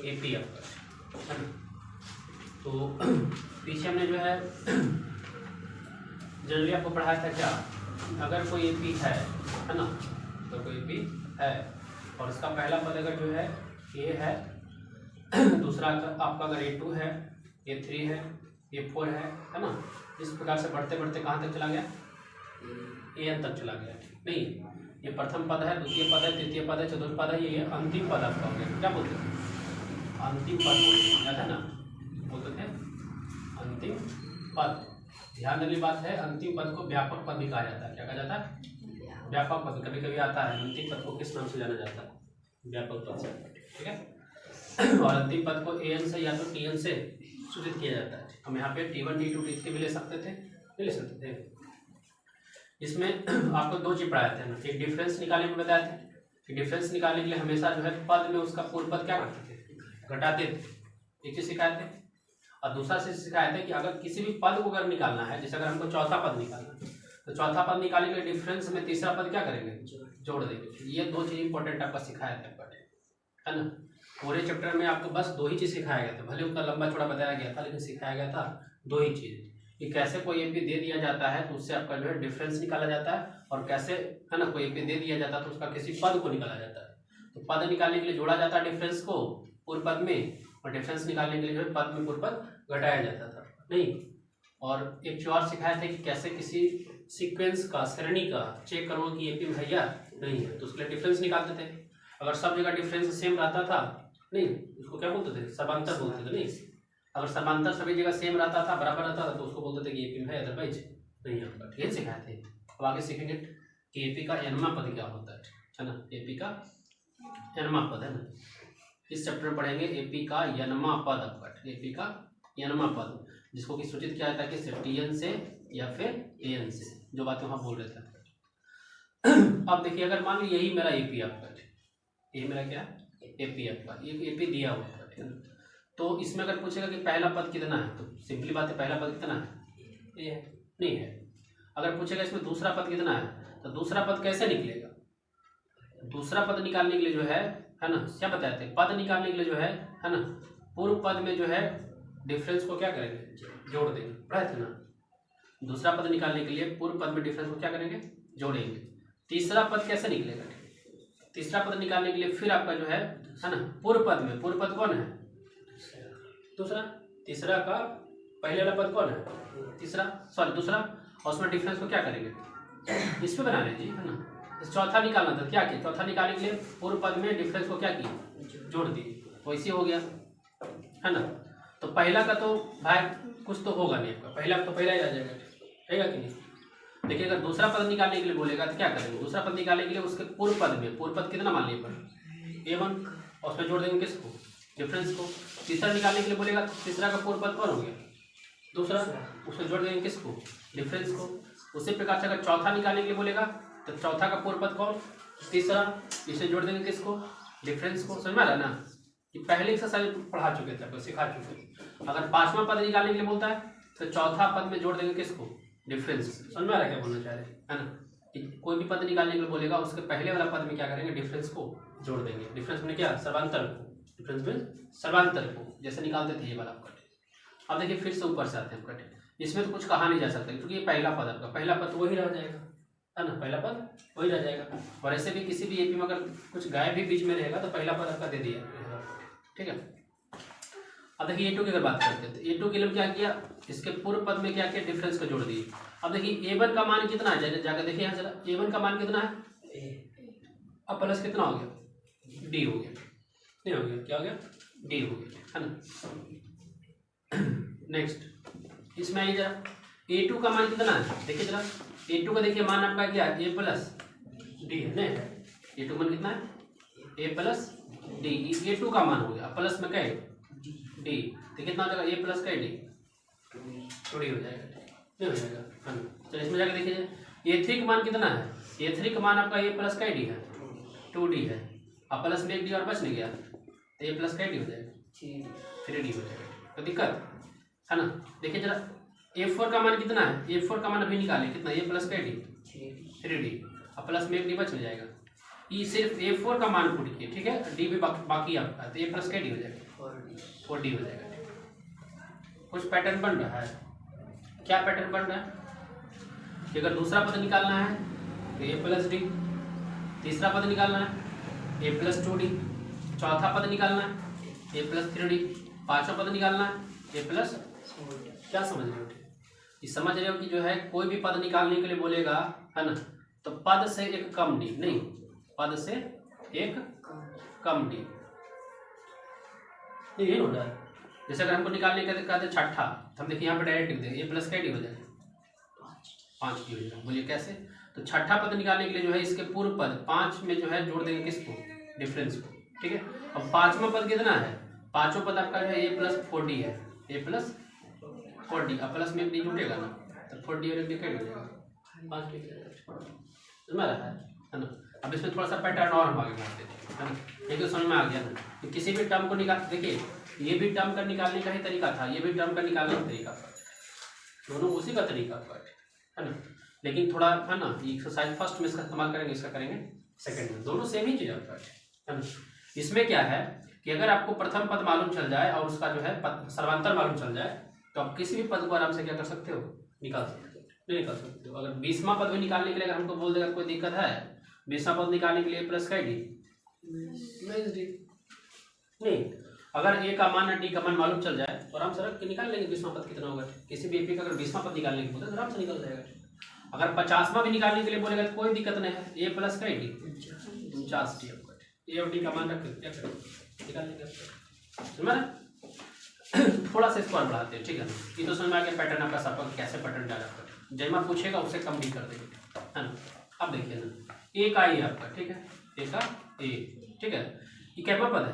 AP आपका, है ना। तो पीछे हमने जो है जनरली आपको पढ़ाया था क्या, अगर कोई AP है ना, तो कोई AP है और उसका पहला पद अगर जो है A है, दूसरा आपका अगर A2 है, A3 है, A4 है ना, इस प्रकार से बढ़ते बढ़ते कहाँ तक चला गया, AN तक चला गया। नहीं, ये प्रथम पद है, द्वितीय पद है, तृतीय पद है, चतुर्थ पद है, ये अंतिम पद आपका हो गया। क्या बोलते थे, अंतिम पद बोलते हैं, याद है ना, बोलते थे अंतिम पद। ध्यान देने बात है, अंतिम पद को व्यापक पद भी कहा जाता है। क्या कहा जाता है, व्यापक पद। कभी कभी आता है अंतिम पद को किस नाम से जाना जाता है, व्यापक पद से, ठीक है। और अंतिम पद को AN से या तो TN से सूचित किया जाता है। हम यहाँ पे T1 T2 T3 भी ले सकते थे, नहीं ले सकते थे। इसमें आपको दो चीज पढ़ाए थे ना, एक डिफरेंस निकालने में बताए थे कि डिफरेंस निकालने के लिए हमेशा जो है पद में उसका पूर्व पद क्या करते थे, घटाते थे। एक चीज सिखाए थे। और दूसरा चीज सिखाए थे कि अगर किसी भी पद को अगर निकालना है, जैसे अगर हमको चौथा पद निकालना है, तो चौथा पद निकालने के लिए डिफरेंस में तीसरा पद क्या करेंगे, जोड़ देंगे। ये दो चीज इंपॉर्टेंट आपका सिखाया था, है ना। पूरे चैप्टर में आपको बस दो ही चीज सिखाया गया था, भले उतना लंबा चौड़ा बताया गया था, लेकिन सिखाया गया था दो ही चीज कि कैसे कोई AP दे दिया जाता है तो उससे आपका जो है डिफरेंस निकाला जाता है, और कैसे, है ना, कोई AP दे दिया जाता है तो उसका किसी पद को निकाला जाता है। तो पद निकालने के लिए जोड़ा जाता है डिफरेंस को पूर्व पद में, और डिफरेंस निकालने के लिए जो है पद में पूर्व पद घटाया जाता था। नहीं, और एक चीज और सिखाया था कि कैसे किसी सीक्वेंस का, श्रेणी का चेक करो कि AP है या नहीं है, तो उसके लिए डिफरेंस निकालते थे। अगर सब जगह डिफरेंस सेम रहता था, नहीं, उसको क्या बोलते थे, समांतर बोलते थे। नहीं, अगर समांतर सभी जगह सेम रहता था, बराबर रहता था, तो उसको बोलते थे कि AP में है, अदरवाइज नहीं है। ठीक है, सिखाए थे। अब आगे सीखेंगे कि AP का n पद क्या होता है ना। AP का n पद, है ना, इस चैप्टर में पढ़ेंगे AP का n पद आपका, AP का n पद, जिसको कि सूचित किया जाता है कि TN से या फिर AN से, जो बातें वहां बोल रहे थे। अब देखिए, अगर मान ली यही मेरा AP आपका, ये मेरा क्या AP आपका, ये AP दिया हुआ है, ठीक है। तो इसमें अगर पूछेगा कि पहला पद कितना है, तो सिंपली बात है, पहला पद कितना है, ये है, नहीं है। अगर पूछेगा इसमें दूसरा पद कितना है, तो दूसरा पद कैसे निकलेगा, दूसरा पद निकालने के लिए जो है ना, क्या बताते हैं, पद निकालने के लिए जो है ना, पूर्व पद में जो है डिफरेंस को क्या करेंगे, जोड़ देंगे। पढ़ाए थे ना, दूसरा पद निकालने के लिए पूर्व पद में डिफरेंस को क्या करेंगे, जोड़ेंगे। तीसरा पद कैसे निकलेगा, तीसरा पद निकालने के लिए फिर आपका जो है ना, पूर्व पद में, पूर्व पद कौन है, दूसरा, तीसरा का पहले वाला पद कौन है, तीसरा, सॉरी दूसरा, और उसमें डिफरेंस को क्या करेंगे, इस पे बना लीजिए, है ना। चौथा निकालना था, क्या किया, चौथा निकालने के लिए पूर्व पद में डिफरेंस को क्या किया, जोड़ दिए, वैसे हो गया, है ना। तो पहला का तो भाई कुछ तो होगा नहीं आपका, पहला तो पहला ही आ जाएगा, रहेगा कि नहीं। लेकिन अगर दूसरा पद निकालने के लिए बोलेगा तो क्या करेंगे, दूसरा पद निकालने के लिए उसके पूर्व पद में, पूर्व पद कितना मान लीजिए A1, और उसमें जोड़ देंगे किसको, डिफरेंस को। तीसरा निकालने के लिए बोलेगा, तीसरा का पूर्व पद कौन हो गया, दूसरा, उसमें जोड़ देंगे किसको, डिफरेंस को। उसी प्रकार से अगर चौथा निकालने के लिए बोलेगा, तो चौथा का पूर्व पद कौन, तीसरा, इसे जोड़ देंगे किसको, डिफरेंस को। समझ में आ रहा है ना, कि पहले एक्सरसाइज पढ़ा चुके थे, आपको सिखा चुके थे। अगर पांचवा पद निकालने के लिए बोलता है, तो चौथा पद में जोड़ देंगे किसको, डिफरेंस। समझ में आ रहा है क्या बोलना चाह रहे हैं, है ना। कि कोई भी पद निकालने के लिए बोलेगा, उसके पहले वाला पद में क्या करेंगे, डिफरेंस को जोड़ देंगे। डिफरेंस में क्या, सर्वांतर को, डिफरेंस में सर्वांतर को, जैसे निकालते थे ये वाला आपका। अब देखिए फिर से ऊपर से आते हैं आपका, इसमें तो कुछ कहा नहीं जा सकता, क्योंकि ये पहला पद आपका, पहला पद वही रह जाएगा, है ना, पहला पद वही रह जाएगा। और ऐसे भी किसी भी AP में अगर कुछ गायब भी बीच में रहेगा, तो पहला पद आपका दे दिया, ठीक है। अब देखिए A2 की अगर बात करते हैं, तो A2 के लिए क्या किया, इसके पूर्व पद में क्या किया, डिफरेंस को जोड़ दिए। अब देखिए A1 का मान कितना है, जाकर देखिए यहाँ जरा, A1 का मान कितना है, अब प्लस कितना हो गया, D हो गया, नहीं हो गया, क्या हो गया, D हो गया, है ना। नेक्स्ट इसमें आइए जरा, A2 का मान कितना है, देखिए जरा, A2 का देखिए मान आपका क्या है, A प्लस D है, नहीं, A2 मान कितना है, A प्लस D, A2 का मान हो गया, प्लस में क्या है, D, तो कितना हो जाएगा, A प्लस का D, 2D हो जाएगा, नहीं हो जाएगा, है ना। चलिए इसमें जाकर देखिए, A3 का मान कितना है, A3 का मान आपका A प्लस का D है, 2D है, अब प्लस में एक D और बच नहीं गया, तो A प्लस का D हो जाएगा, 3D हो जाएगा, तो दिक्कत है ना। देखिए जरा, A4 का मान कितना है, A4 का मान अभी निकाले, कितना, A प्लस का D, 3D, अब प्लस में एक D बच नहीं जाएगा, ई सिर्फ A4 का मान पुट किए, ठीक है, डी भी बाकी आपका, तो A प्लस क्या डी हो जाएगा, 4D हो जाएगा। कुछ पैटर्न बन रहा है, क्या पैटर्न बन रहा है कि अगर दूसरा पद निकालना है तो A प्लस डी, तीसरा पद निकालना है A प्लस 2D, चौथा पद निकालना है A प्लस 3D, पांचवा पद निकालना है A प्लस, क्या समझ रहे हो? ये समझ रहे हो कि जो है कोई भी पद निकालने के लिए बोलेगा, है ना, तो पद से एक कम डी, नहीं, पद से एक कम डी, ये हो रहा है। जैसे अगर हमको निकालने का कहते छठा, तो हम देखिए यहाँ पे डायरेक्ट लिख देंगे A प्लस क्या डी हो जाएगा, 5 डी हो जाएगा। बोलिए कैसे? तो छठा पद निकालने के लिए जो है इसके पूर्व पद 5 में जो है जोड़ देंगे किसको, डिफरेंस को, ठीक है। अब पांचवा पद कितना है, पांचवा पद आपका जो है A प्लस 4D है, A प्लस 4D, अब प्लस में एक डी जुटेगा ना, तो 4D और एक डी कैट हो जाएगा, 5 डी समझ रहा है ना। अब इसमें थोड़ा सा पैटर्न और हम आगे बढ़ाते हैं, है ना, ये तो समझ में आ गया ना। तो किसी भी टर्म को निकाल, देखिए ये भी टर्म का निकालने का ही तरीका था, ये भी टर्म का निकालने का तरीका था, दोनों उसी का तरीका था, है ना। लेकिन थोड़ा है ना, एक्सरसाइज फर्स्ट में इसका इस्तेमाल करेंगे, इसका करेंगे सेकंड में, दोनों सेम ही चीज आपका, है ना। इसमें क्या है कि अगर आपको प्रथम पद मालूम चल जाए और उसका जो है सर्वांतर मालूम चल जाए, तो आप किसी भी पद को आराम से क्या कर सकते हो, निकाल सकते हो, नहीं निकाल सकते हो। अगर 20वां पद भी निकालने के लिए अगर हमको बोल देगा कोई दिक्कत है, 20वां पद निकालने के लिए प्लस का डी, नहीं, अगर ए का मान डी का मान मालूम चल जाए तो आराम से रख के निकाल लेंगे 20वां पद कितना होगा। किसी भी एपी का अगर 20वां पद निकालने के बोले तो आराम से निकल जाएगा। अगर 50वां भी निकालने के लिए बोलेगा तो कोई दिक्कत नहीं है, ए प्लस का डी 49D, ए और डी का मान रख के क्या करेंगे, निकाल लेंगे। समझ थोड़ा सा इसको और बढ़ाते हैं, ठीक है। ये तो समझ में आ गया पैटर्न आपका, सबका कैसे पैटर्न डाला कर, जैमा पूछेगा उससे कम भी कर देंगे, है ना। अब देखिए ना, ए का ए आपका, ठीक है, ए का ए, ठीक है, ये क्या पद है,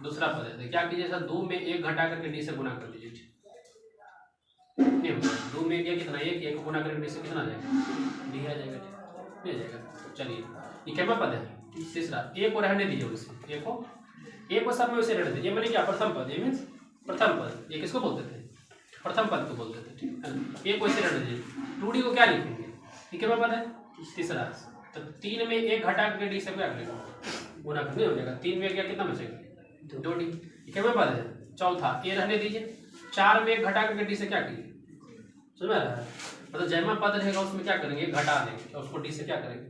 दूसरा पद है। क्या कीजिए सर, 2 में 1 घटा करके डी से गुना कर दीजिए, नहीं होगा, 2 में क्या कितना, 1 को गुना करके डी से कितना आ जाएगा, डी आ जाएगा, नहीं आ जाएगा। चलिए ये क्या पद है, तीसरा, ए को रहने दीजिए, उसे ए को सब में उसे रहने दीजिए, मैंने क्या प्रथम पद, ये मीन्स प्रथम पद, ये किसको बोलते थे, प्रथम पद को बोलते थे, ठीक है। ए को इसे रहने दीजिए, 2D को क्या लिखेंगे, ये क्या पद है, तीसरा, तो 3 में 1 घटा करके डी से क्या करेगा, गुना करने हो जाएगा, 3 में क्या कितना बचेगा, 2D, क्या पद है। चौथा, ए रहने दीजिए, 4 में 1 घटा करके डी से क्या कीजिए, समझ रहा है, मतलब जैमा पद रहेगा उसमें क्या करेंगे, घटा देंगे और उसको डी से क्या करेंगे,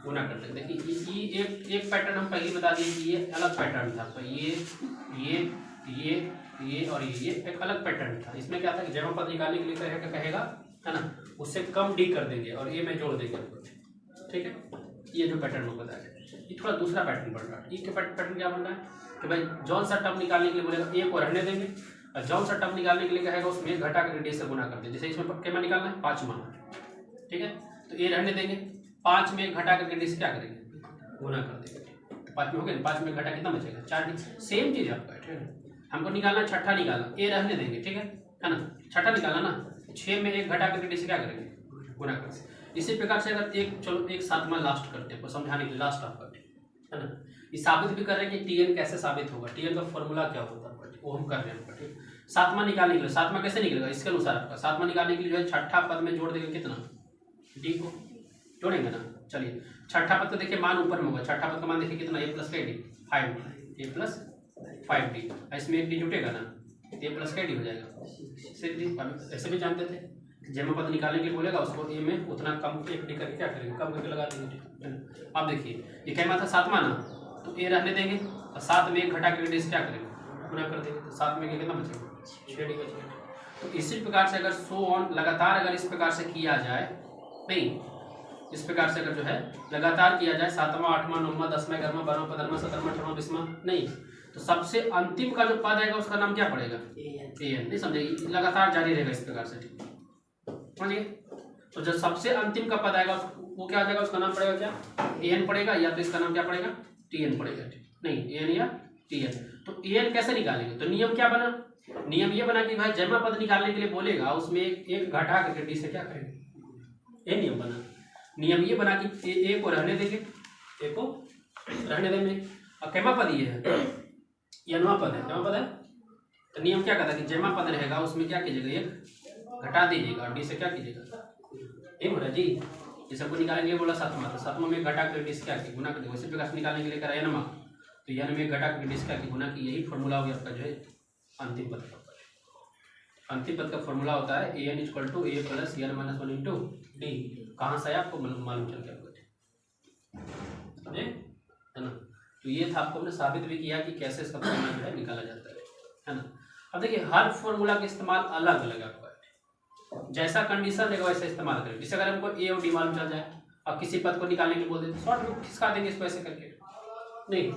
गुना कर देंगे। देखिए ये एक पैटर्न हम पहले बता दिए कि ये अलग पैटर्न था, तो ये और ये एक अलग पैटर्न था। इसमें क्या था कि जैमा पद निकालने के लिए कहेगा, है ना, उससे कम डी कर देंगे और ए में जोड़ देंगे, ठीक है। ये जो पैटर्न हम बताया, ये थोड़ा दूसरा पैटर्न बन रहा है। ये पैटर्न क्या बन रहा है कि भाई जौन सा टर्म निकालने के लिए बोलेगा ए को रहने देंगे, और जौन सा टर्म निकालने के लिए कहेगा उसमें 1 घटा कर डी से गुना कर देंगे। जैसे इसमें क्या निकालना है, 5वां, ठीक है, तो ए रहने देंगे, 5 में 1 घटा करके डी से क्या करेंगे, गुना कर देंगे, तो 5 में हो गया, 5 में घटा कितना बचेगा, 4D। सेम चीज आपका, ठीक है। हमको निकालना छठा निकालना, ए रहने देंगे, ठीक है ना, छठा निकालना ना, 6 में 1 घटा करके डी से क्या करेंगे, गुना कर देंगे। इसी प्रकार से अगर एक 7वां लास्ट करते हैं समझाने के लिए, लास्ट आपका, है ना, ये साबित भी कर रहे हैं कि TN कैसे साबित होगा, TN का फॉर्मूला क्या होता है, वो हम कर रहे हैं आपका, ठीक। 7वां निकालने के लिए, 7वां कैसे निकलेगा, इसके अनुसार आपका 7वां निकालने के लिए जो है छठा पद में जोड़ देंगे कितना, डी को जोड़ेंगे ना। चलिए छठा पद का देखिए मान ऊपर में होगा, छठा पद का मान देखिए कितना, ए प्लस का डी 5D, ए प्लस 5D, इसमें एक डी जुटेगा ना, ए प्लस का डी हो जाएगा 6D। ऐसे भी जानते थे जैमा पद निकालने के लिए बोलेगा उसको ए में उतना कम 1 डी करके क्या करेंगे, कम करके लगा देंगे। अब देखिए ये क्या था, 7वां ना, तो ए रहने देंगे और 7 में 1 घटा करके डी से क्या करेंगे, गुना कर देंगे, तो 7 में कितना बचेगा, 6D बचेगा। तो इसी प्रकार से अगर सो ऑन लगातार अगर इस प्रकार से किया जाए, नहीं इस प्रकार से अगर जो है लगातार किया जाए, 7वां 8वां 9वां 10वां 11वां 12वां 15वां 17वां 18वां 20वां, नहीं तो सबसे अंतिम का जो पद आएगा उसका नाम क्या पड़ेगा, AN। नहीं समझे, लगातार जारी रहेगा इस प्रकार से, ठीक समझिए। तो जो सबसे अंतिम का पद आएगा वो क्या आ जाएगा, उसका नाम पड़ेगा क्या, AN पड़ेगा, या तो इसका नाम क्या पड़ेगा, TN पड़ेगा, नहीं AN या TN। तो AN कैसे निकालेंगे, तो नियम क्या बना, नियम ये बना कि भाई जैमा पद निकालने के लिए बोलेगा उसमें एक घटा करके डी से क्या करेंगे, ये नियम बना। नियम ये बना कि ए को रहने देंगे, ए को रहने देंगे, और कैमा पद ये है, यनवा पद है, कैमा पद है। तो नियम क्या कहता है कि जैमा पद रहेगा उसमें क्या कीजिएगा, 1 घटा दीजिएगा और डी से क्या कीजिएगा, ये हो रहा जी, इस सबको निकालने के लिए बोला सातवां, तो सातवां में घटा कर डिस क्या की गुना कर, उसी प्रकार से निकालने के लिए करा n, तो n में घटा कर डिस क्या की गुना की, यही फॉर्मूला हो गया आपका जो है अंतिम पद का। अंतिम पद का फॉर्मूला होता है an equal to a plus n minus 1 into D. कहाँ से आया आपको मालूम चल गया समझे, है ना। तो ये था, आपको हमने साबित भी किया कि कैसे इसका फॉर्मूला जो है निकाला जाता है ना। अब देखिए हर फॉर्मूला का इस्तेमाल अलग अलग है आपका, जैसा कंडीशन रहेगा वैसे इस्तेमाल करें। जैसे अगर हमको ए और डी मालूम चल जाए और किसी पद को निकालने के लिए बोल देते, शॉर्ट में खिसका देंगे इसको ऐसे करके, नहीं।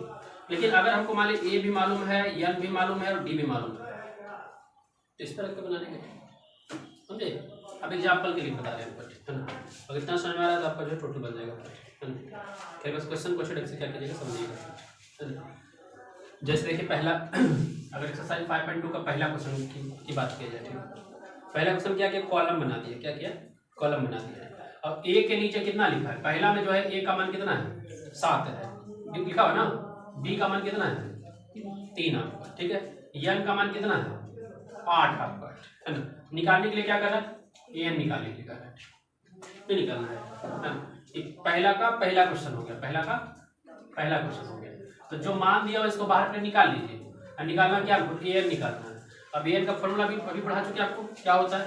लेकिन अगर हमको मान लीजिए ए भी मालूम है, एन भी मालूम है और डी भी मालूम है, तो इस तरह के बनाने के, समझे। अब एग्जाम्पल के लिए बता रहे हैं, है ना। अगर इतना समझ में आ रहा है तो आपका जो है टोटल बन जाएगा, है ना। फिर बस क्वेश्चन से क्या कीजिएगा समझिएगा। जैसे देखिए पहला अगर एक्सरसाइज 5.2 का पहला क्वेश्चन की बात की जाए, ठीक है। पहला क्वेश्चन क्या किया, कॉलम बना दिया, क्या किया, कॉलम बना दिया। अब ए के नीचे कितना लिखा है, पहला में जो है ए का मान कितना है 7 है, लिखा हुआ ना। बी का मान कितना है 3 आपका, ठीक है। एन का मान कितना है 8 आपका, है ना। निकालने के लिए क्या कर रहा है, एन निकालने के लिए कर रहा है, ये निकालना है ना। पहला का पहला क्वेश्चन हो गया, पहला का पहला क्वेश्चन हो गया। तो जो मान दिया हो इसको बाहर पे निकाल लीजिए, और निकालना क्या आपको, एन निकालना है। अब एन का फॉर्मूला भी अभी पढ़ा चुके आपको, क्या होता है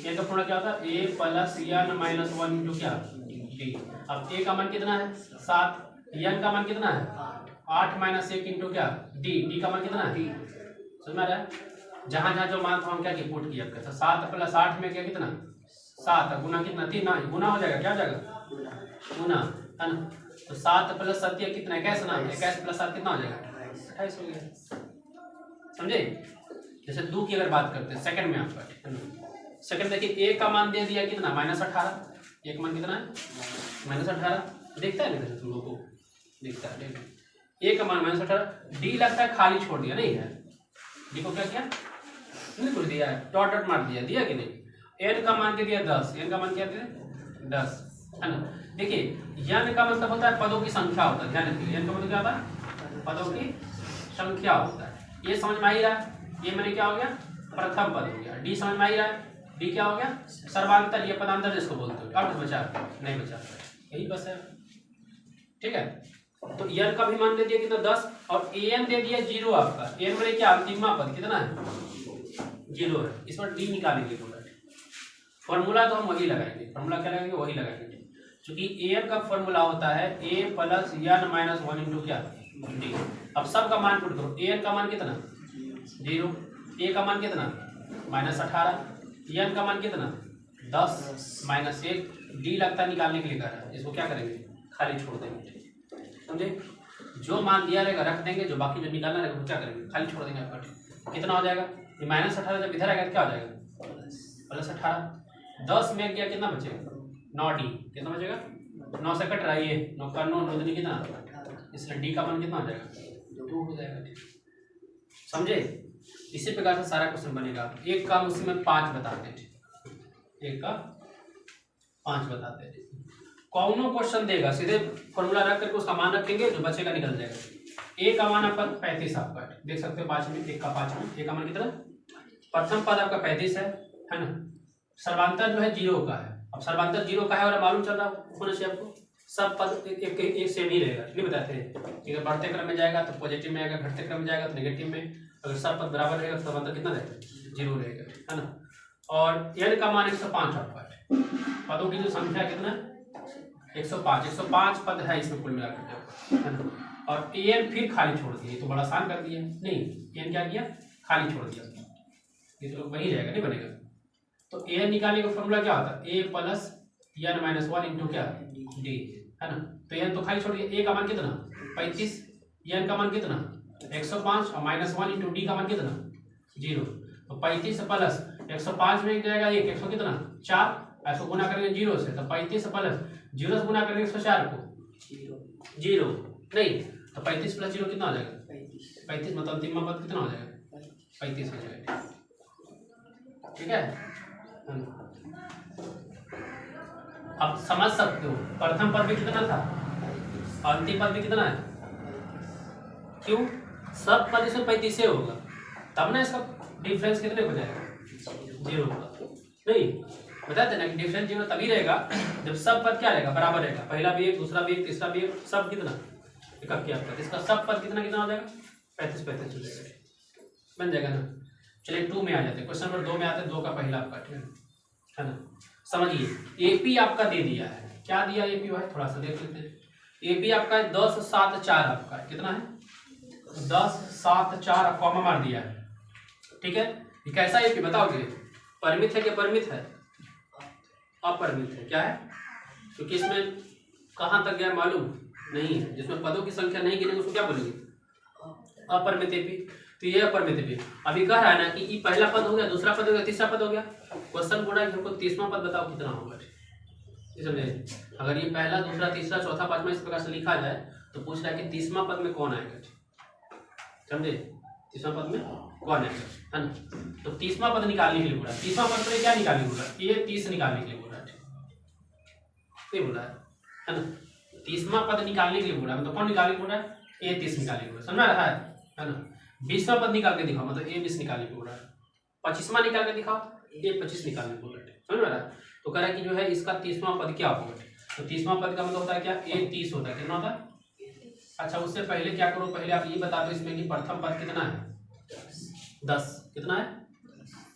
एन का फॉर्मूला, क्या होता है ए प्लस एन माइनस 1 इंटू क्या डी। अब ए का मान कितना है 7, एन का मान कितना है 8 माइनस 1 इंटू क्या डी का मान कितना है, समझ में आ रहा है। जहां जहां जो मान था हम क्या पुट किया, 7 प्लस 8 में क्या कितना 7 गुना कितना 3 ना, गुना हो जाएगा, क्या हो जाएगा गुना, है ना। तो 7 प्लस 7 कितना 21 ना, 21 प्लस 7 कितना हो जाएगा 28 हो गया, समझे। जैसे 2 की अगर बात करते हैं सेकंड में आपका, सेकंड देखिए ए का मान दे दिया कितना -18, एक मान कितना है -18, देखता है ना तुम लोग को, दिखता है ए का मान -18, डी लगता है खाली छोड़ दिया, नहीं है डी को क्या किया नहीं कुछ दिया है, डॉट डॉट मार दिया कि नहीं। एन का मान दे दिया 10, एन का मान क्या दिया 10, है ना। देखिए एन का मतलब होता है पदों की संख्या होता है, ध्यान रखिए एन का मतलब क्या होता है पदों की संख्या होता है। ये समझ में आ ही रहा है, ये मैंने क्या हो गया प्रथम पद हो गया। डी समझ में आ ही रहा है, डी क्या हो गया सर्वांतर, ये पदांतर जिसको बोलते हो, अर्थ बचा नहीं बचा, यही बस है, ठीक है। तो एन का भी मान दे दिया कितना 10, और एन दे दिया 0 आपका। एन मैंने क्या अंतिमा पद कितना है 0 है, इस पर डी निकालेंगे पूरा। फॉर्मूला तो हम वही लगाएंगे, फॉर्मूला क्या लगाएंगे वही लगाएंगे, क्योंकि एन का फॉर्मूला होता है ए प्लस एन माइनस 1 इंटू क्या डी। अब सब का मान पुट करो, एन का मान कितना 0, ए का मान कितना -18, एन का मान कितना 10 माइनस 1, डी लगता है निकालने के लिए कर रहा है, इसको क्या करेंगे खाली छोड़ देंगे, समझे। जो मान दिया रहेगा रख देंगे, जो बाकी जो निकालना रहेगा वो क्या करेंगे खाली छोड़ देंगे आपका। कितना हो जाएगा ये -18 जब इधर आएगा क्या हो जाएगा +18, 10 में गया कितना बचेगा 9 डी, कितना बचेगा 9 से कट रहा है ये 9 का 9 9 कितना, इसलिए डी का मान कितना हो जाएगा 2 हो जाएगा, समझे। इसी प्रकार से सारा क्वेश्चन बनेगा। एक काम उसी में 5 बताते हैं, एक का 5 बताते हैं। कौनो क्वेश्चन देगा सीधे फॉर्मूला रख करके उसका मान रखेंगे, जो बचेगा निकल जाएगा। ए का मान आपका 35 आपका देख सकते हो 5 में, 1 का 5 में, ए का मान कितना प्रथम पद आपका 35 है ना। सर्वांतर जो है 0 का है, अब सर्वांतर 0 का है और मालूम चल रहा होना चाहिए आपको, सब पद एक सेम ही रहेगा, नहीं बताते हैं। अगर बढ़ते क्रम में जाएगा तो पॉजिटिव में आएगा, घटते क्रम में जाएगा तो नेगेटिव में। अगर सब पद बराबर रहेगा तो सर्वांतर कितना रहेगा 0 रहेगा, है ना। और एन का मान 105 आपका है, पदों की जो संख्या कितना 105 पद है इसमें कुल मिलाकर, है ना। और एन फिर खाली छोड़ दिया, तो बड़ा आसान कर दिया, नहीं एन क्या किया खाली छोड़ दिया, ये तो वही रहेगा नहीं बनेगा। तो एन निकालने का फॉर्मूला क्या होता है ए प्लस एन माइनस 1 इंटू क्या डी, है ना। तो एन तो खाली छोड़ दिया, ए का मान कितना 35, एन का मान कितना 105 और -1 इंटू डी का मान कितना 0। तो 35 प्लस 105 में जाएगा 1, 100 कितना 4, ऐसा गुना करेंगे 0 से, तो 35 प्लस 0 से गुना करेंगे 104 को 0 नहीं, तो 35 प्लस 0 कितना हो जाएगा 35, मतलब अंतिम पद कितना हो जाएगा 35 हो जाएगा, ठीक है। अब समझ सकते हो प्रथम पद भी कितना था, अंतिम पद भी कितना है, क्यों सब पद इसमें 35 होगा, तब ना इसका डिफरेंस कितने हो जाएगा 0 होगा, नहीं बताते हैं ना कि डिफरेंस जीरो तभी रहेगा जब सब पद क्या रहेगा, बराबर रहेगा। पहला भी एक, दूसरा भी एक, तीसरा भी एक, सब कितना इकक किया आपका, इसका सब पद कितना कितना हो जाएगा 35 हो जाएगा, बन जाएगा ना। चलिए 2 में आ जाते हैं, क्वेश्चन नंबर 2 में आते हैं, 2 का पहला आपका, ठीक है ना। समझिए एपी आपका दे दिया है, क्या दिया एपी भाई, थोड़ा सा देख लेते हैं। एपी आपका 10 7 4 आपका कितना है, 10 7 4 कॉमा मार दिया है, ठीक है। ये कैसा एपी बताओगे, परिमित है कि अपरिमित है, अपरिमित है, क्या है, क्योंकि इसमें कहाँ तक गया मालूम नहीं है, जिसमें पदों की संख्या नहीं गिनेंगे उसको क्या बोलेंगे, अपरिमित एपी। तो ये अपरिमित एपी। अभी कह रहा है ना कि ये पहला पद हो गया, दूसरा पद हो गया, तीसरा पद हो गया, क्वेश्चन बोला है कि हमको 30वां पद बताओ कितना होगा, समझे। अगर ये पहला दूसरा तीसरा चौथा पांचवा इस प्रकार से लिखा जाए तो पूछ रहा है कि 30वां पद में कौन आएगा, समझे, 30वां पद में कौन आएगा, है ना। तो 30वां पद निकालने के लिए बोला, 30वां पद में क्या निकालने बोला, ये 30 निकालने के लिए बोला, ये बोला है ना। 30वां पद निकालने के लिए बोला, मतलब कौन निकालने बोला है, ये 30 निकालने के बोला, समझ रहा है ना। 20वां पद निकाल के दिखाओ, मतलब ये 20 निकालने को बोला है। 25वां निकाल के दिखाओ, ये 25 निकालने को बोला है, समझ रहा है। तो कह रहा है कि जो है इसका 30वां पद क्या होगा, तो 30वां पद का मतलब होता है क्या, ये 30 होता है, कितना होता है। अच्छा उससे पहले क्या करो, पहले आप ये बता दो इसमें कि प्रथम पद कितना है 10, कितना है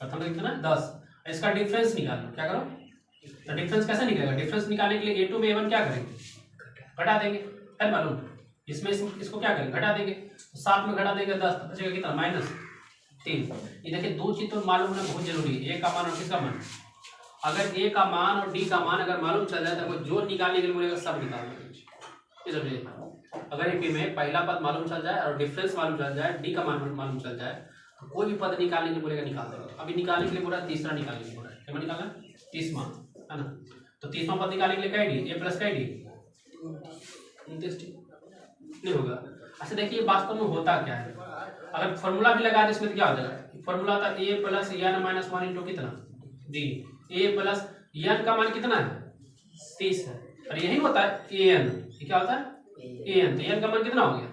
प्रथम पद कितना है 10, इसका डिफरेंस निकाल लो, क्या करो, तो डिफरेंस कैसे निकलेगा, डिफरेंस निकालने के लिए a2 में a1 क्या करेंगे, घटा देंगे, है मालूम। इसमें इसको क्या करेंगे, घटा देंगे, 7 में घटा देंगे 10, तो बचेगा कितना -3। ये देखिए दो चीज तो मालूम होना बहुत जरूरी है, a का मान और किसका मान। अगर a का मान और d का मान अगर मालूम चल जाए तो जो निकालने के लिए बोलेगा सब निकालना है, समझिए। अगर एपी में पहला पद मालूम चल जाए और डिफरेंस मालूम चल जाए, डी का मान मालूम चल जाए, तो कोई भी पद निकालने के लिए बोलेगा निकाल देंगे। अभी निकालने के लिए बोला तीसरा निकालने के लिए बोला, क्या निकालना 30वां, है ना। तो 30वां पद निकालने के लिए क्या डी, ए प्लस का डी 29 नहीं होगा। अच्छा देखिए वास्तव में होता क्या है, अगर फॉर्मूला भी लगा दे इसमें तो क्या हो जाएगा, फॉर्मूला था ए प्लस एन माइनस 1 इंटू कितना डी, ए प्लस एन का मान कितना है 30 है, और यही होता है ए एन, क्या होता है एन, तो एन का मान कितना हो गया।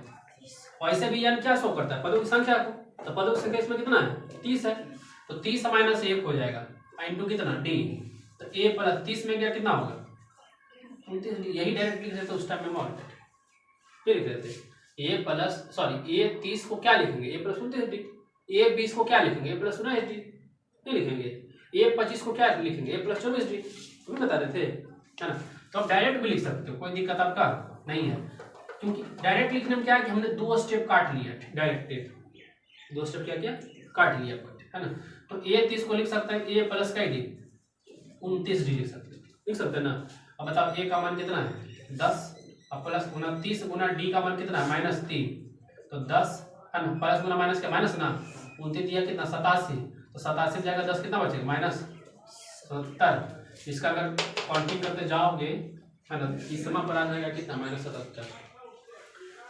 वैसे भी एन क्या शो करता है, पदों की संख्या को, तो पदों की संख्या इसमें कितना है 30 है, तो 30 माइनस 1 हो जाएगा इंटू कितना डी, तो ए प्लस 30 में गया कितना होगा 29, यही डायरेक्ट लिख देते उस टाइम में मॉड ये लिख देते ए प्लस सॉरी ए 30 को क्या लिखेंगे ए प्लस 29 डी, ए 20 को क्या लिखेंगे ए प्लस 19 डी नहीं लिखेंगे, ए 25 को क्या लिखेंगे ए प्लस 24 डी, तुम्हें बता देते है ना। तो आप डायरेक्ट भी लिख सकते हो, कोई दिक्कत आपका नहीं है, क्योंकि डायरेक्ट लिखने में क्या है कि हमने 2 स्टेप काट लिया, डायरेक्ट 2 स्टेप क्या किया काट लिया, है ना। तो ए 30 को लिख सकता है ए प्लस का डी 29 डी लिख सकते हैं ना। अब बताओ ए का मान कितना है 10 और प्लस 29 गुना डी का मान कितना है -3, तो 10 है ना, प्लस गुना माइनस क्या माइनस ना 29 दिया कितना 87, तो 87 जाएगा 10 कितना बचेगा -70। इसका अगर काउंटिंग करते जाओगे है ना, इस समय पर आ जाएगा कितना -77,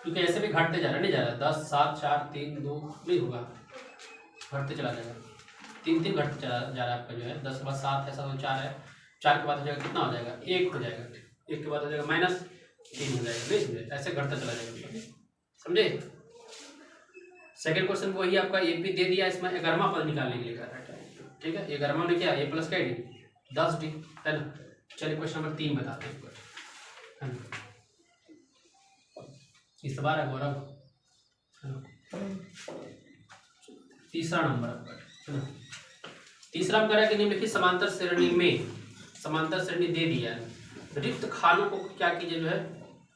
क्योंकि ऐसे भी घटते जा रहा नहीं जा रहा, 10 7 4 3 2 नहीं होगा, घटते चला जाएगा, 3 घटते चला जा रहा है आपका जो है, 10 के बाद 7 है 7 4 है, 4 के बाद हो जाएगा कितना हो जाएगा 1 हो जाएगा, 1 के बाद हो जाएगा -3 हो जाएगा, नहीं समझे, ऐसे घटता चला जाएगा, समझे। सेकंड क्वेश्चन को वही आपका एपी दे दिया, इसमें 11वां पद निकालने के लिए कह रहा है, ठीक है। 11वां में क्या ए प्लस का डी 10 डी, है ना। चलिए क्वेश्चन नंबर 3 बताते हैं, है ना, इस बार है गौरव, तीसरा नंबर है ना। तीसरा हम कह रहा है कि निम्नलिखित समांतर श्रेणी में, समांतर श्रेणी दे दिया है, रिक्त खानों को क्या कीजिए जो है,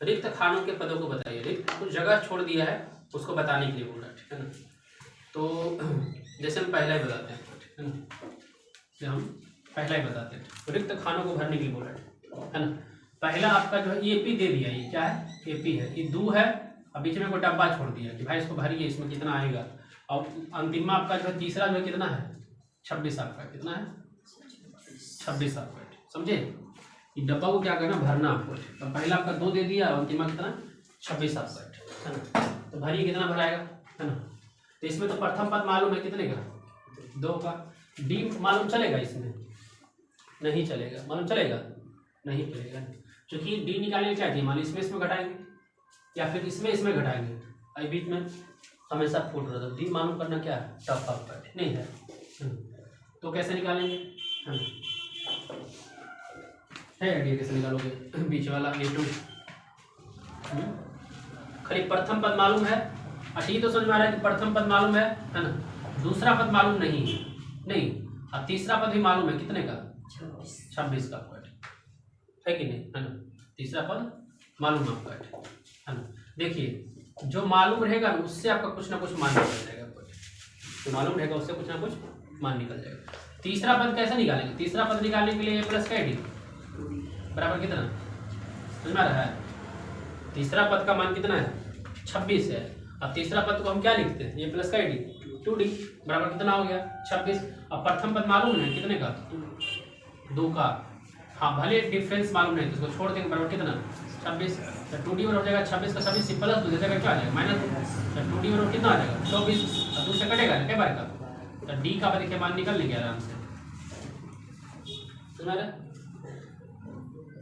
रिक्त खानों के पदों को बताइए, रिक्त कुछ जगह छोड़ दिया है उसको बताने के लिए बोल रहा है, ठीक है ना। तो जैसे हम पहला ही बताते हैं, ठीक है ना, हम पहला ही बताते हैं, रिक्त खानों को भरने के लिए बोल रहा है ना। पहला आपका जो है एपी दे दिया, ये क्या है एपी है, ये 2 है और बीच में कोई डब्बा छोड़ दिया कि भाई इसको भरिए, इसमें कितना आएगा, और अंतिम आपका जो है तीसरा जो है कितना है 26 आपका, कितना है 26 आपका, समझे। ये डब्बा को क्या करना भरना आपको, तो पहला आपका 2 दे दिया, अंतिम कितना 26 आपका, है ना। तो भरिए कितना भराएगा, है ना। तो इसमें तो प्रथम पद मालूम है कितने का 2 का, डी मालूम चलेगा, इसमें नहीं चलेगा, मालूम चलेगा नहीं चलेगा, क्योंकि डी निकालने क्या चाहिए, मान लो इसमें घटाएंगे या फिर इसमें घटाएंगे, अभी बीच में हमेशा फूट रहा था, डी मालूम करना क्या है टफ आपका नहीं है, तो कैसे निकालेंगे, है ना। है आइडिया कैसे निकालोगे बीच वाला A2? खाली प्रथम पद मालूम है। अच्छा ये तो समझ में आ रहा है कि प्रथम पद मालूम है ना, दूसरा पद मालूम नहीं है, नहीं, और तीसरा पद भी मालूम है, कितने का? 26 का है कि नहीं, है ना। तीसरा पद मालूम आपका है ना। देखिए जो मालूम रहेगा ना उससे आपका कुछ ना कुछ मान निकल जाएगा, जो मालूम रहेगा उससे कुछ ना कुछ मान निकल जाएगा। तीसरा पद कैसे निकालेंगे? तीसरा पद निकालने के लिए A प्लस का डी बराबर कितना, समझ में आ रहा है? तीसरा पद का मान कितना है? 26 है। अब तीसरा पद को हम क्या लिखते हैं? A प्लस का डी 2D बराबर कितना हो गया? 26। अब प्रथम पद मालूम है कितने का? 2 का। हाँ भले डिफरेंस मालूम नहीं तो उसको छोड़ देंगे, बराबर कितना? 26। तो 2D बराबर हो जाएगा 26 का 26 प्लस 2 दे देगा, क्या आ जाएगा? -2। तो 2D बराबर कितना आ जाएगा? 24। और 2 से कटेगा क्या बार का? तो D का देखिए मान निकल लेंगे आराम से, समझ रहे?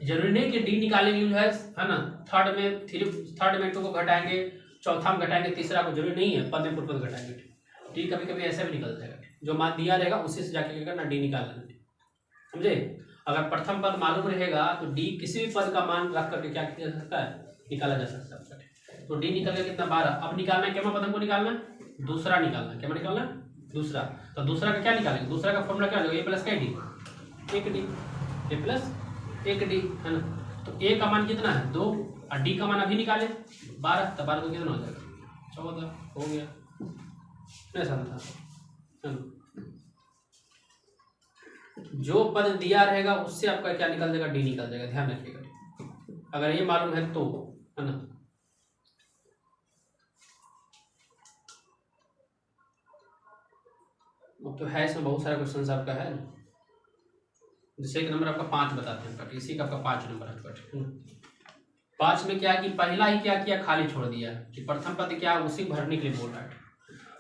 जरूरी नहीं कि D निकालेंगे जो है ना, थर्ड में 2 को घटाएंगे, चौथा में घटाएंगे, तीसरा को जरूरी नहीं है पद में पूर्व घटाएंगे। डी कभी कभी ऐसा भी निकल जाएगा, जो मान दिया रहेगा उसी से जाके क्या करना, डी निकाल लेना, समझे? अगर प्रथम पद मालूम रहेगा तो डी किसी भी पद का मान रख करके क्या किया जा सकता है, निकाला जा सकता है। तो डी निकल गया कितना? 12। अब निकालना है क्या पद को निकालना है? दूसरा निकालना है, क्या निकालना है? दूसरा। तो दूसरा का क्या निकालेंगे? दूसरा का फॉर्मूला क्या हो जाएगा? A प्लस का D 1D, A plus 1D है ना। तो A का मान कितना है? 2, और D का मान अभी निकाले 12। तो 12 को कितना हो जाएगा? 14 हो गया। ऐसा था, जो पद दिया रहेगा उससे आपका क्या निकल जाएगा? डी निकल जाएगा, ध्यान रखिएगा, अगर ये मालूम है तो, है ना। तो है इसमें बहुत सारे क्वेश्चन आपका है, जैसे एक नंबर आपका 5 बताते हैं कट, इसी का आपका 5 नंबर है कट। 5 में क्या है कि पहला ही क्या किया, खाली छोड़ दिया कि प्रथम पद क्या है उसी भरने के लिए बोल रहा है।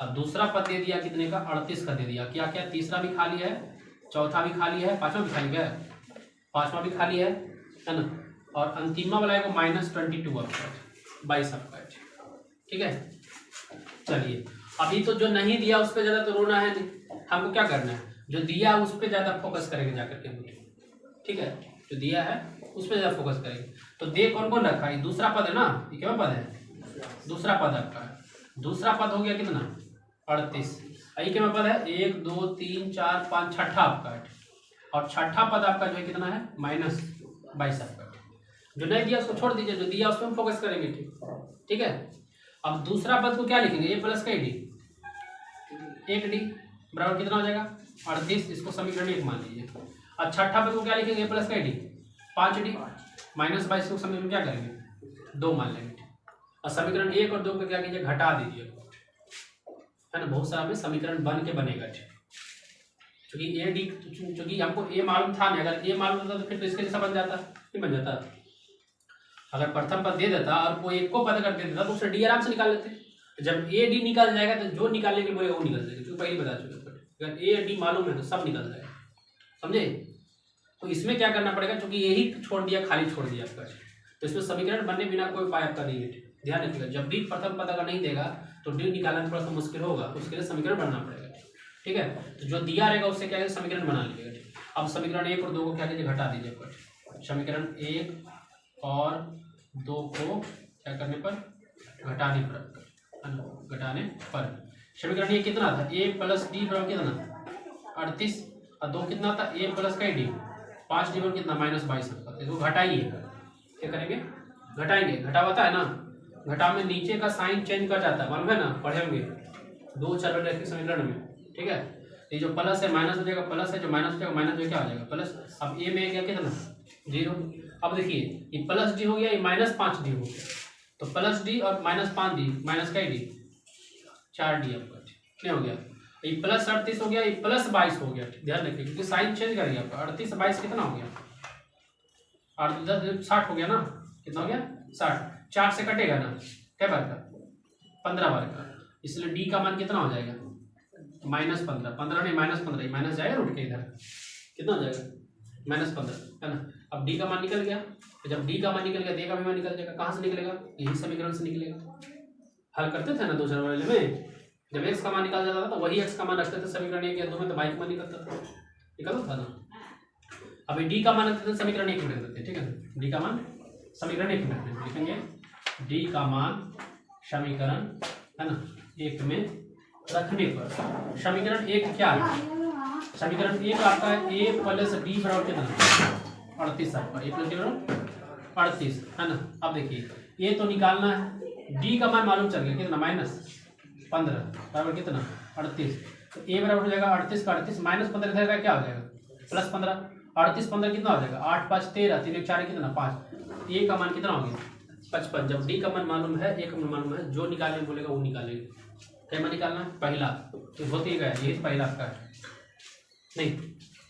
अब दूसरा पद दे दिया कितने का? 38 का दे दिया। क्या क्या? तीसरा भी खाली है, चौथा भी खाली है, पांचवा भी खाली है, पांचवा भी खाली है ना। और अंतिमा वाला है -22 आपका 22 आपका, ठीक है। चलिए अभी तो जो नहीं दिया उस पर ज्यादा तो रोना है नहीं, हमको क्या करना है? जो दिया उस पर ज्यादा फोकस करेंगे जाकर के, ठीक है। जो दिया है उस पर ज्यादा फोकस करेंगे। तो दे कौन कौन रखा है? दूसरा पद है ना, ये क्या पद है? दूसरा पद आपका है। दूसरा पद हो गया कितना? 38। ये क्या पद है? 1 2 3 4 5, छठा आपका है। और छठा पद आपका जो है कितना है? -22 आपका। जो नहीं दिया उसको छोड़ दीजिए, जो दिया उस पर हम फोकस करेंगे, ठीक है। अब दूसरा पद को क्या लिखेंगे? A प्लस का डी 1D बराबर कितना हो जाएगा? 38। इसको समीकरण 1 मान लीजिए। और छठा पद को क्या लिखेंगे? A प्लस का डी 5D -22 को समीकरण क्या करेंगे? 2 मान लेंगे। और समीकरण 1 और 2 को क्या कीजिए? घटा दीजिए, है ना। बहुत सारा में समीकरण बन के बनेगा, क्योंकि A D, क्योंकि हमको A मालूम था नहीं, अगर A मालूम होता तो फिर तो इसके जैसा बन जाता, नहीं बन जाता। अगर प्रथम पद दे देता और कोई एक को पद कर दे देता तो उससे D आराम से निकाल लेते। जब A D निकाल जाएगा तो जो निकालने के बोलेगा वो निकल जाएगा, क्योंकि पहले बता चुके। अगर A D मालूम है तो सब निकल जाएगा, समझे? तो इसमें क्या करना पड़ेगा? क्योंकि यही छोड़ दिया, खाली छोड़ दिया आपका, तो इसमें समीकरण बनने बिना कोई उपाय आपका नहीं है। ध्यान रखिएगा, जब भी प्रथम पद अगर नहीं देगा तो डी निकालना थोड़ा सा मुश्किल होगा, उसके लिए समीकरण बनना पड़ेगा, ठीक है। तो जो दिया रहेगा उससे क्या करेगा? समीकरण बना लीजिएगा। अब समीकरण 1 और 2 को क्या कीजिए? घटा दीजिए। समीकरण 1 और 2 को क्या करने पर? घटाने पर, घटाने पर। समीकरण 1 कितना था? A प्लस डी बराबर कितना? 38। और 2 कितना था? A प्लस का डी 5D बराबर कितना? -22। इसको घटाइए, क्या करेंगे? घटाएंगे। घटा होता है ना, घटा में नीचे का साइन चेंज कर जाता है, मालूम है ना, पढ़े होंगे 2 चल रहे समीकरण में, ठीक है। ये जो प्लस है माइनस हो जाएगा, प्लस है जो माइनस हो जाएगा, माइनस जो क्या हो जाएगा? प्लस। अब A में क्या कितना? 0। अब देखिए ये प्लस डी हो गया, ये -5D हो गया, तो प्लस डी और -5D माइनस का डी 4D आपका, क्या हो गया? ये प्लस 38 हो गया, ये प्लस 22 हो गया, ध्यान रखिए क्योंकि साइन चेंज करेंगे आपका। 38 22 कितना हो गया? 8 10 60 हो गया ना, कितना हो गया? 60। 4 से कटेगा ना, क्या बार का? 15 बार का, इसलिए डी का मान कितना हो जाएगा? -15। 15 नहीं -15, माइनस जाएगा रूट के इधर, कितना हो जाएगा? -15, है ना। अब डी का मान निकल गया, तो जब डी का मान निकल गया डी का भी मान निकल जाएगा। कहाँ से निकलेगा? यही समीकरण से निकलेगा। हल करते थे ना दूसरे वाले में, जब x का मान निकल जाता था तो वही x का मान रखते थे समीकरण 1 या 2 में, तो y का मान निकलता था ना। अभी डी का मान रखते हैं समीकरण 1 में रख देते हैं, ठीक है। डी का मान समीकरण 1 में लिखेंगे, डी का मान समीकरण है ना 1 में रखने पर समीकरण 1 क्या है? समीकरण 1 आपका है a प्लस डी बराबर कितना 38 आपका, a प्लस डी बराबर 38 है ना। अब देखिए a तो निकालना है, d का मान मालूम चल गया कितना -15 बराबर कितना 38, तो a बराबर हो जाएगा 38 का 38 -15 इधर का क्या हो जाएगा +15, 38 15 कितना हो जाएगा 8 5 13 3 1 4 कितना 5, a का मान कितना हो गया 55। जब d का मान मालूम है, a का मान मालूम है, जो निकालने बोलेगा वो निकालेंगे। क्या मान निकालना है? पहला तो होती है, यही तो पहला आपका है नहीं,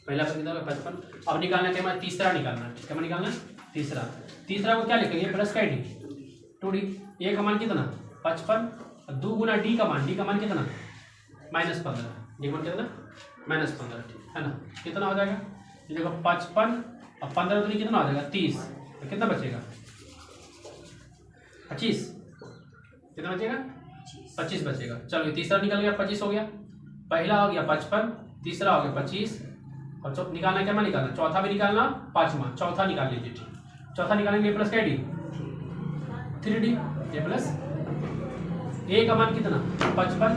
पहला का कितना होगा 55। अब निकालना क्या मान? तीसरा निकालना है। क्या मान निकालना है? तीसरा। तीसरा को क्या लिखेंगे? प्लस का डी 2d, a का मान कितना 55, 2 गुना d का मान, d का मान कितना -15, d का मान कितना -15, ठीक है ना। कितना हो जाएगा? देखो 55 और 15 दूनी कितना हो जाएगा 30, तो कितना बचेगा 25, कितना बचेगा 25 बचेगा। चलो तीसरा निकल गया 25 हो गया, पहला हो गया 55, तीसरा हो गया 25 और निकालना क्या मान निकालना, चौथा भी निकालना, पांचवा चौथा निकाल लीजिए, ठीक। चौथा निकालेंगे प्लस क्या डी 3d, ये प्लस a का मान कितना 55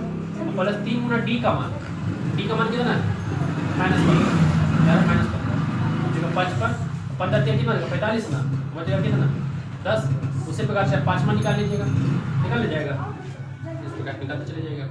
प्लस 3 गुना d का मान, d का मान कितना है -15, 55 15 कितना 45 ना, बचेगा कितना 10। उसी प्रकार से पांचवा निकाल लीजिएगा, निकाल ले जाएगा, इस प्रकार निकालते चले जाएगा।